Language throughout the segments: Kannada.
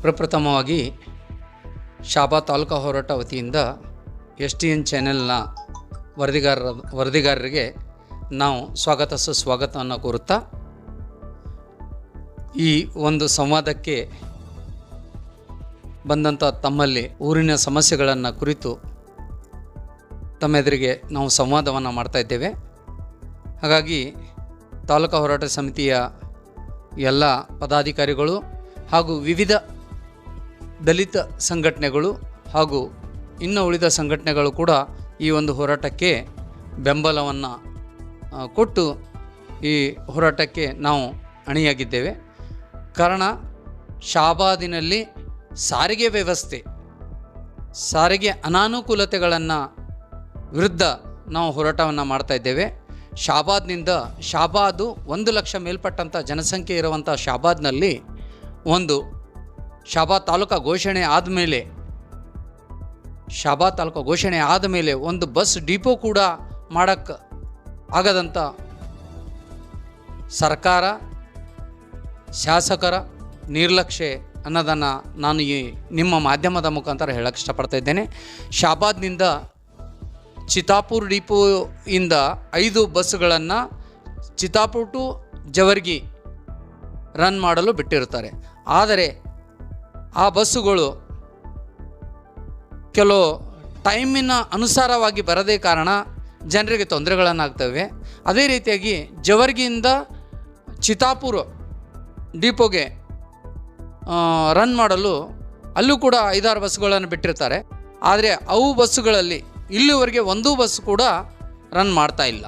ಪ್ರಪ್ರಥಮವಾಗಿ ಶಾಬಾ ತಾಲೂಕಾ ಹೋರಾಟ ವತಿಯಿಂದ STN ಚಾನೆಲ್ನ ವರದಿಗಾರರಿಗೆ ನಾವು ಸ್ವಾಗತ ಸುಸ್ವಾಗತವನ್ನು ಕೋರುತ್ತಾ ಈ ಒಂದು ಸಂವಾದಕ್ಕೆ ಬಂದಂಥ ತಮ್ಮಲ್ಲಿ ಊರಿನ ಸಮಸ್ಯೆಗಳನ್ನು ಕುರಿತು ತಮ್ಮ ಎದುರಿಗೆ ನಾವು ಸಂವಾದವನ್ನು ಮಾಡ್ತಾ ಇದ್ದೇವೆ. ಹಾಗಾಗಿ ತಾಲೂಕಾ ಹೋರಾಟ ಸಮಿತಿಯ ಎಲ್ಲ ಪದಾಧಿಕಾರಿಗಳು ಹಾಗೂ ವಿವಿಧ ದಲಿತ ಸಂಘಟನೆಗಳು ಹಾಗೂ ಇನ್ನು ಉಳಿದ ಸಂಘಟನೆಗಳು ಕೂಡ ಈ ಒಂದು ಹೋರಾಟಕ್ಕೆ ಬೆಂಬಲವನ್ನು ಕೊಟ್ಟು ಈ ಹೋರಾಟಕ್ಕೆ ನಾವು ಅಣಿಯಾಗಿದ್ದೇವೆ. ಕಾರಣ ಶಾಬಾದಿನಲ್ಲಿ ಸಾರಿಗೆ ವ್ಯವಸ್ಥೆ, ಸಾರಿಗೆ ಅನಾನುಕೂಲತೆಗಳನ್ನು ವಿರುದ್ಧ ನಾವು ಹೋರಾಟವನ್ನು ಮಾಡ್ತಾ ಇದ್ದೇವೆ. ಶಾಬಾದು 1 ಲಕ್ಷ ಮೇಲ್ಪಟ್ಟಂಥ ಜನಸಂಖ್ಯೆ ಇರುವಂಥ ಶಾಬಾದ್ನಲ್ಲಿ ಶಾಬಾದ್ ತಾಲೂಕಾ ಘೋಷಣೆ ಆದಮೇಲೆ ಒಂದು ಬಸ್ ಡಿಪೋ ಕೂಡ ಮಾಡೋಕ್ಕೆ ಆಗದಂಥ ಸರ್ಕಾರ ಶಾಸಕರ ನಿರ್ಲಕ್ಷ್ಯ ಅನ್ನೋದನ್ನು ನಾನು ಈ ನಿಮ್ಮ ಮಾಧ್ಯಮದ ಮುಖಾಂತರ ಹೇಳಕ್ಕೆ ಇಷ್ಟಪಡ್ತಾ ಇದ್ದೇನೆ. ಶಾಬಾದ್ನಿಂದ ಚಿತಾಪುರ್ ಡಿಪೋ ಇಂದ 5 ಬಸ್ಸುಗಳನ್ನು ಚಿತಾಪುರ್ ಟು ಜವರ್ಗಿ ರನ್ ಮಾಡಲು ಬಿಟ್ಟಿರ್ತಾರೆ. ಆದರೆ ಆ ಬಸ್ಸುಗಳು ಕೆಲವು ಟೈಮಿನ ಅನುಸಾರವಾಗಿ ಬರದೇ ಕಾರಣ ಜನರಿಗೆ ತೊಂದರೆಗಳನ್ನಾಗ್ತವೆ. ಅದೇ ರೀತಿಯಾಗಿ ಜವರ್ಗಿಯಿಂದ ಚಿತಾಪುರ್ ಡಿಪೋಗೆ ರನ್ ಮಾಡಲು ಅಲ್ಲೂ ಕೂಡ 5-6 ಬಸ್ಸುಗಳನ್ನು ಬಿಟ್ಟಿರ್ತಾರೆ. ಆದರೆ ಅವು ಬಸ್ಸುಗಳಲ್ಲಿ ಇಲ್ಲಿವರೆಗೆ ಒಂದು ಬಸ್ ಕೂಡ ರನ್ ಮಾಡ್ತಾ ಇಲ್ಲ.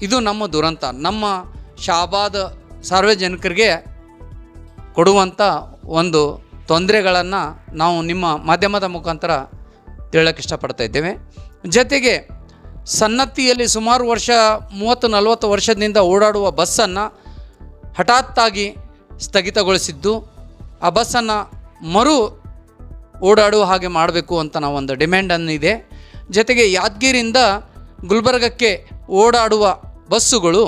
ಇದು ನಮ್ಮ ದುರಂತ. ನಮ್ಮ ಶಾಬಾದ್ ಸಾರ್ವಜನಿಕರಿಗೆ ಕೊಡುವಂಥ ಒಂದು ತೊಂದರೆಗಳನ್ನು ನಾವು ನಿಮ್ಮ ಮಾಧ್ಯಮದ ಮುಖಾಂತರ ತಿಳಕ್ಕೆ ಇಷ್ಟಪಡ್ತಾ ಇದ್ದೇವೆ. ಜೊತೆಗೆ ಸನ್ನತಿಯಲ್ಲಿ ಸುಮಾರು 30-40 ವರ್ಷದಿಂದ ಓಡಾಡುವ ಬಸ್ಸನ್ನು ಹಠಾತ್ತಾಗಿ ಸ್ಥಗಿತಗೊಳಿಸಿದ್ದು, ಆ ಬಸ್ಸನ್ನು ಮರು ಓಡಾಡುವ ಹಾಗೆ ಮಾಡಬೇಕು ಅಂತ ನಾವು ಒಂದು ಡಿಮ್ಯಾಂಡನ್ನು ಇದೆ. ಜೊತೆಗೆ ಯಾದಗಿರಿಯಿಂದ ಗುಲ್ಬರ್ಗಕ್ಕೆ ಓಡಾಡುವ ಬಸ್ಸುಗಳು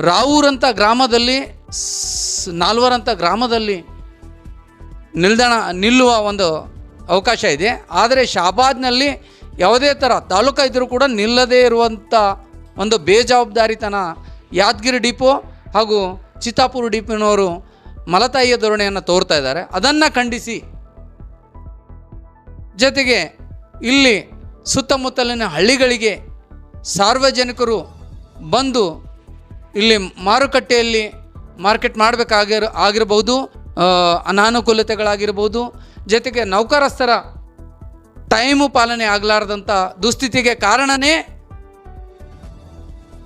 ರಾವೂರಂಥ ಗ್ರಾಮದಲ್ಲಿ ನಾಲ್ವರಂಥ ಗ್ರಾಮದಲ್ಲಿ ನಿಲ್ಲುವ ಒಂದು ಅವಕಾಶ ಇದೆ. ಆದರೆ ಶಾಬಾದ್ನಲ್ಲಿ ಯಾವುದೇ ಥರ ತಾಲೂಕು ಇದ್ದರೂ ಕೂಡ ನಿಲ್ಲದೇ ಇರುವಂಥ ಒಂದು ಬೇಜವಾಬ್ದಾರಿತನ ಯಾದಗಿರಿ ಡಿಪೋ ಹಾಗೂ ಚಿತ್ತಾಪುರ ಡಿಪೋನವರು ಮಲತಾಯಿಯ ಧೋರಣೆಯನ್ನು ತೋರ್ತಾ ಇದ್ದಾರೆ. ಅದನ್ನು ಖಂಡಿಸಿ ಜೊತೆಗೆ ಇಲ್ಲಿ ಸುತ್ತಮುತ್ತಲಿನ ಹಳ್ಳಿಗಳಿಗೆ ಸಾರ್ವಜನಿಕರು ಬಂದು ಇಲ್ಲಿ ಮಾರುಕಟ್ಟೆಯಲ್ಲಿ ಮಾರ್ಕೆಟ್ ಆಗಿರಬಹುದು, ಅನಾನುಕೂಲತೆಗಳಾಗಿರ್ಬೋದು, ಜೊತೆಗೆ ನೌಕರಸ್ಥರ ಟೈಮು ಪಾಲನೆ ಆಗಲಾರ್ದಂಥ ದುಸ್ಥಿತಿಗೆ ಕಾರಣನೇ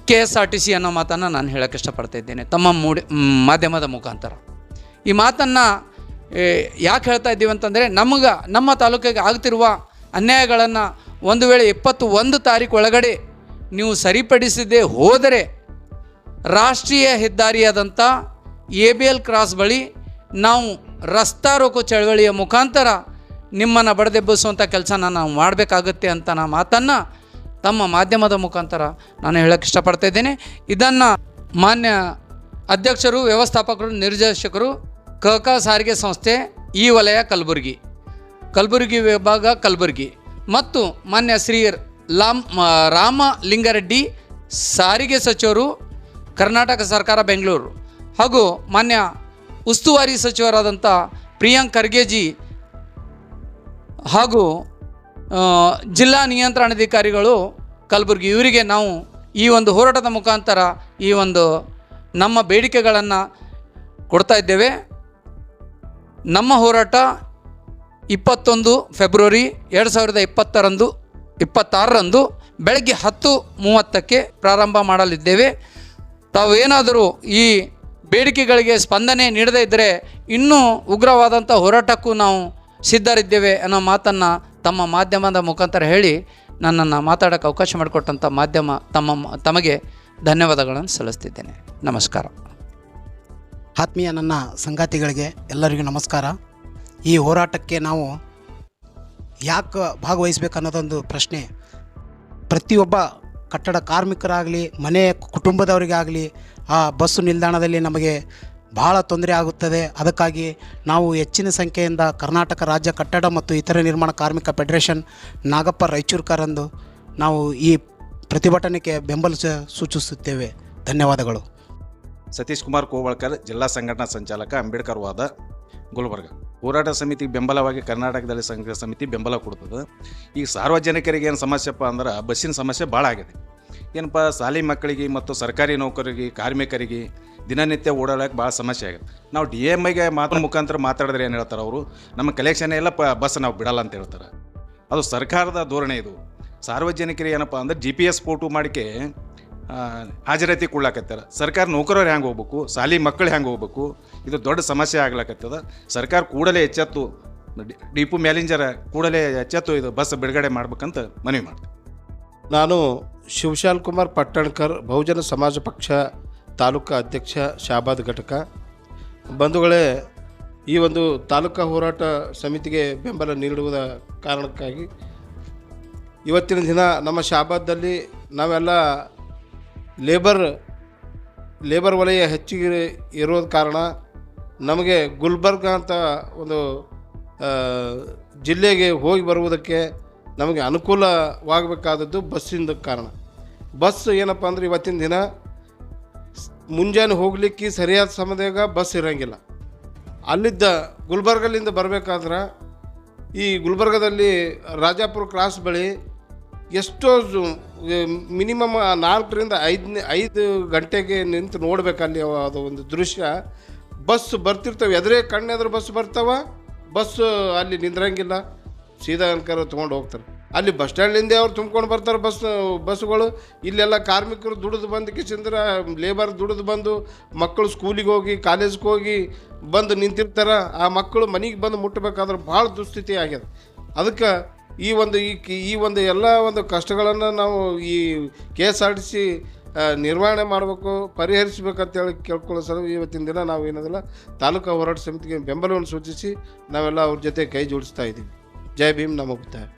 KSRTC ಅನ್ನೋ ಮಾತನ್ನು ನಾನು ಹೇಳೋಕ್ಕೆ ಇಷ್ಟಪಡ್ತಾ ಇದ್ದೇನೆ ತಮ್ಮ ಮಾಧ್ಯಮದ ಮುಖಾಂತರ. ಈ ಮಾತನ್ನು ಯಾಕೆ ಹೇಳ್ತಾ ಇದ್ದೀವಿ ಅಂತಂದರೆ, ನಮ್ಮ ತಾಲೂಕಿಗೆ ಆಗ್ತಿರುವ ಅನ್ಯಾಯಗಳನ್ನು ಒಂದು ವೇಳೆ 21 ತಾರೀಕು ಒಳಗಡೆ ನೀವು ಸರಿಪಡಿಸದೆ ಹೋದರೆ ರಾಷ್ಟ್ರೀಯ ಹೆದ್ದಾರಿಯಾದಂಥ ABL ಕ್ರಾಸ್ ಬಳಿ ನಾವು ರಸ್ತಾ ರೋಕೋ ಚಳವಳಿಯ ಮುಖಾಂತರ ನಿಮ್ಮನ್ನು ಬಡದೆಬ್ಬಿಸುವಂಥ ಕೆಲಸನ ನಾವು ಮಾಡಬೇಕಾಗುತ್ತೆ ಅಂತ ಮಾತನ್ನು ತಮ್ಮ ಮಾಧ್ಯಮದ ಮುಖಾಂತರ ನಾನು ಹೇಳೋಕ್ಕೆ ಇಷ್ಟಪಡ್ತಾ ಇದ್ದೇನೆ. ಇದನ್ನು ಮಾನ್ಯ ಅಧ್ಯಕ್ಷರು, ವ್ಯವಸ್ಥಾಪಕರು, ನಿರ್ದೇಶಕರು, KK ಸಾರಿಗೆ ಸಂಸ್ಥೆ ಈ ವಲಯ ಕಲಬುರಗಿ ವಿಭಾಗ ಕಲಬುರಗಿ ಮತ್ತು ಮಾನ್ಯ ಶ್ರೀ ರಾಮಲಿಂಗಾರೆಡ್ಡಿ ಸಾರಿಗೆ ಸಚಿವರು, ಕರ್ನಾಟಕ ಸರ್ಕಾರ ಬೆಂಗಳೂರು, ಹಾಗೂ ಮಾನ್ಯ ಉಸ್ತುವಾರಿ ಸಚಿವರಾದಂಥ ಪ್ರಿಯಾಂಕ್ ಖರ್ಗೆಜಿ ಹಾಗೂ ಜಿಲ್ಲಾ ನಿಯಂತ್ರಣಾಧಿಕಾರಿಗಳು ಕಲಬುರಗಿ, ಇವರಿಗೆ ನಾವು ಈ ಒಂದು ಹೋರಾಟದ ಮುಖಾಂತರ ಈ ಒಂದು ನಮ್ಮ ಬೇಡಿಕೆಗಳನ್ನು ಕೊಡ್ತಾ ಇದ್ದೇವೆ. ನಮ್ಮ ಹೋರಾಟ 21 ಫೆಬ್ರವರಿ 2026ರಂದು ಬೆಳಗ್ಗೆ 10:30ಕ್ಕೆ ಪ್ರಾರಂಭ ಮಾಡಲಿದ್ದೇವೆ. ತಾವೇನಾದರೂ ಈ ಬೇಡಿಕೆಗಳಿಗೆ ಸ್ಪಂದನೆ ನೀಡದೇ ಇದ್ದರೆ ಇನ್ನೂ ಉಗ್ರವಾದಂಥ ಹೋರಾಟಕ್ಕೂ ನಾವು ಸಿದ್ಧರಿದ್ದೇವೆ ಅನ್ನೋ ಮಾತನ್ನು ತಮ್ಮ ಮಾಧ್ಯಮದ ಮುಖಾಂತರ ಹೇಳಿ ನನ್ನನ್ನು ಮಾತಾಡೋಕ್ಕೆ ಅವಕಾಶ ಮಾಡಿಕೊಟ್ಟಂಥ ತಮಗೆ ಧನ್ಯವಾದಗಳನ್ನು ಸಲ್ಲಿಸ್ತಿದ್ದೇನೆ. ನಮಸ್ಕಾರ. ಆತ್ಮೀಯ ನನ್ನ ಸಂಗಾತಿಗಳಿಗೆ ಎಲ್ಲರಿಗೂ ನಮಸ್ಕಾರ. ಈ ಹೋರಾಟಕ್ಕೆ ನಾವು ಯಾಕೆ ಭಾಗವಹಿಸಬೇಕು ಅನ್ನೋದೊಂದು ಪ್ರಶ್ನೆ ಪ್ರತಿಯೊಬ್ಬ ಕಟ್ಟಡ ಕಾರ್ಮಿಕರಾಗಲಿ, ಮನೆ ಕುಟುಂಬದವರಿಗಾಗಲಿ, ಆ ಬಸ್ಸು ನಿಲ್ದಾಣದಲ್ಲಿ ನಮಗೆ ಭಾಳ ತೊಂದರೆ ಆಗುತ್ತದೆ. ಅದಕ್ಕಾಗಿ ನಾವು ಹೆಚ್ಚಿನ ಸಂಖ್ಯೆಯಿಂದ ಕರ್ನಾಟಕ ರಾಜ್ಯ ಕಟ್ಟಡ ಮತ್ತು ಇತರೆ ನಿರ್ಮಾಣ ಕಾರ್ಮಿಕ ಫೆಡರೇಷನ್ ನಾಗಪ್ಪ ರಾಯಚೂರ್ಕರಂದು ನಾವು ಈ ಪ್ರತಿಭಟನೆಗೆ ಬೆಂಬಲ ಸೂಚಿಸುತ್ತೇವೆ. ಧನ್ಯವಾದಗಳು. ಸತೀಶ್ ಕುಮಾರ್ ಕೋವಳ್ಕರ್, ಜಿಲ್ಲಾ ಸಂಘಟನಾ ಸಂಚಾಲಕ, ಅಂಬೇಡ್ಕರ್ ವಾದ, ಗುಲ್ಬರ್ಗ. ಹೋರಾಟ ಸಮಿತಿಗೆ ಬೆಂಬಲವಾಗಿ ಕರ್ನಾಟಕದಲ್ಲಿ ಸಂಘ ಸಮಿತಿ ಬೆಂಬಲ ಕೊಡ್ತದೆ. ಈಗ ಸಾರ್ವಜನಿಕರಿಗೆ ಏನು ಸಮಸ್ಯೆಪ್ಪ ಅಂದ್ರೆ ಬಸ್ಸಿನ ಸಮಸ್ಯೆ ಭಾಳ ಆಗಿದೆ. ಏನಪ್ಪ, ಶಾಲೆ ಮಕ್ಕಳಿಗೆ ಮತ್ತು ಸರ್ಕಾರಿ ನೌಕರರಿಗೆ, ಕಾರ್ಮಿಕರಿಗೆ ದಿನನಿತ್ಯ ಓಡಾಡೋಕ್ಕೆ ಭಾಳ ಸಮಸ್ಯೆ ಆಗಿದೆ. ನಾವು DMIಗೆ ಮುಖಾಂತರ ಮಾತಾಡಿದ್ರೆ ಏನು ಹೇಳ್ತಾರೆ ಅವರು, ನಮ್ಮ ಕಲೆಕ್ಷನ್ ಎಲ್ಲ ಬಸ್ ನಾವು ಬಿಡಲ್ಲ ಅಂತ ಹೇಳ್ತಾರೆ. ಅದು ಸರ್ಕಾರದ ಧೋರಣೆ. ಇದು ಸಾರ್ವಜನಿಕರಿಗೆ ಏನಪ್ಪ ಅಂದ್ರೆ GPS ಫೋಟೋ ಮಾಡಿಕೆ ಹಾಜರಾತಿ ಕೊಡ್ಲಾಕತ್ತಾರ. ಸರ್ಕಾರ ನೌಕರರು ಹೆಂಗೆ ಹೋಗ್ಬೇಕು, ಶಾಲೆ ಮಕ್ಕಳು ಹೆಂಗೆ ಹೋಗ್ಬೇಕು, ಇದು ದೊಡ್ಡ ಸಮಸ್ಯೆ ಆಗ್ಲಾಕತ್ತದ. ಸರ್ಕಾರ ಕೂಡಲೇ ಎಚ್ಚೆತ್ತು, ಡಿಪೋ ಮ್ಯಾನೇಜರ್ ಕೂಡಲೇ ಎಚ್ಚೆತ್ತು ಇದು ಬಸ್ ಬಿಡುಗಡೆ ಮಾಡ್ಬೇಕಂತ ಮನವಿ ಮಾಡ್ತೀನಿ. ನಾನು ಶಿವಶಾಲ್ ಕುಮಾರ್ ಪಟ್ಟಣ್ಕರ್, ಬಹುಜನ ಸಮಾಜ ಪಕ್ಷ ತಾಲೂಕಾ ಅಧ್ಯಕ್ಷ, ಶಾಬಾದ್ ಘಟಕ. ಬಂಧುಗಳೇ, ಈ ಒಂದು ತಾಲೂಕಾ ಹೋರಾಟ ಸಮಿತಿಗೆ ಬೆಂಬಲ ನೀಡುವುದ ಕಾರಣಕ್ಕಾಗಿ ಇವತ್ತಿನ ದಿನ ನಮ್ಮ ಶಾಬಾದ್ದಲ್ಲಿ ನಾವೆಲ್ಲ ಲೇಬರ್ ವಲಯ ಹೆಚ್ಚಿಗೆ ಇರೋದ ಕಾರಣ ನಮಗೆ ಗುಲ್ಬರ್ಗ ಅಂತ ಒಂದು ಜಿಲ್ಲೆಗೆ ಹೋಗಿ ಬರುವುದಕ್ಕೆ ನಮಗೆ ಅನುಕೂಲವಾಗಬೇಕಾದದ್ದು ಬಸ್ಸಿಂದ ಕಾರಣ. ಬಸ್ ಏನಪ್ಪ ಅಂದ್ರೆ ಇವತ್ತಿನ ದಿನ ಮುಂಜಾನೆ ಹೋಗಲಿಕ್ಕೆ ಸರಿಯಾದ ಸಮಯದಾಗ ಬಸ್ ಇರೋಂಗಿಲ್ಲ. ಅಲ್ಲಿದ್ದ ಗುಲ್ಬರ್ಗಲ್ಲಿಂದ ಬರಬೇಕಾದ್ರೆ ಈ ಗುಲ್ಬರ್ಗದಲ್ಲಿ ರಾಜಾಪುರ ಕ್ರಾಸ್ ಬಳಿ ಎಷ್ಟೋ ಮಿನಿಮಮ್ 4 ರಿಂದ 5 ಗಂಟೆಗೆ ನಿಂತು ನೋಡಬೇಕಲ್ಲಿ ಅದು ಒಂದು ದೃಶ್ಯ. ಬಸ್ ಬರ್ತಿರ್ತವೆ, ಎದುರೇ ಕಣ್ಣೆದುರು ಬಸ್ ಬರ್ತಾವ, ಬಸ್ ಅಲ್ಲಿ ನಿಂದ್ರಂಗಿಲ್ಲ, ಸೀದಾ ಅನ್ಕರ ತೊಗೊಂಡು ಹೋಗ್ತಾರೆ. ಅಲ್ಲಿ ಬಸ್ ಸ್ಟ್ಯಾಂಡ್ಲಿಂದ ಅವ್ರು ತುಂಬ್ಕೊಂಡು ಬರ್ತಾರೆ ಬಸ್ಸುಗಳು. ಇಲ್ಲೆಲ್ಲ ಕಾರ್ಮಿಕರು ದುಡಿದು ಬಂದು ಕಿಸಿಂದ್ರ ಲೇಬರ್ ದುಡಿದು ಬಂದು ಮಕ್ಕಳು ಸ್ಕೂಲಿಗೆ ಹೋಗಿ ಕಾಲೇಜ್ಗೆ ಹೋಗಿ ಬಂದು ನಿಂತಿರ್ತಾರೆ. ಆ ಮಕ್ಕಳು ಮನೆಗೆ ಬಂದು ಮುಟ್ಟಬೇಕಾದ್ರೆ ಭಾಳ ದುಸ್ಥಿತಿ ಆಗ್ಯದ. ಅದಕ್ಕೆ ಈ ಒಂದು ಎಲ್ಲ ಒಂದು ಕಷ್ಟಗಳನ್ನು ನಾವು ಈ KSRTC ನಿರ್ವಹಣೆ ಮಾಡಬೇಕು, ಪರಿಹರಿಸಬೇಕಂತೇಳಿ ಕೇಳ್ಕೊಳ್ಳೋ ಸಲ ಇವತ್ತಿನ ದಿನ ನಾವು ಏನದಲ್ಲ ತಾಲೂಕಾ ಹೋರಾಟ ಸಮಿತಿಗೆ ಬೆಂಬಲವನ್ನು ಸೂಚಿಸಿ ನಾವೆಲ್ಲ ಅವ್ರ ಜೊತೆ ಕೈ ಜೋಡಿಸ್ತಾ ಇದ್ದೀವಿ. ಜೈ ಭೀಮ್, ನಮೋ ಬುದ್ಧಾಯ.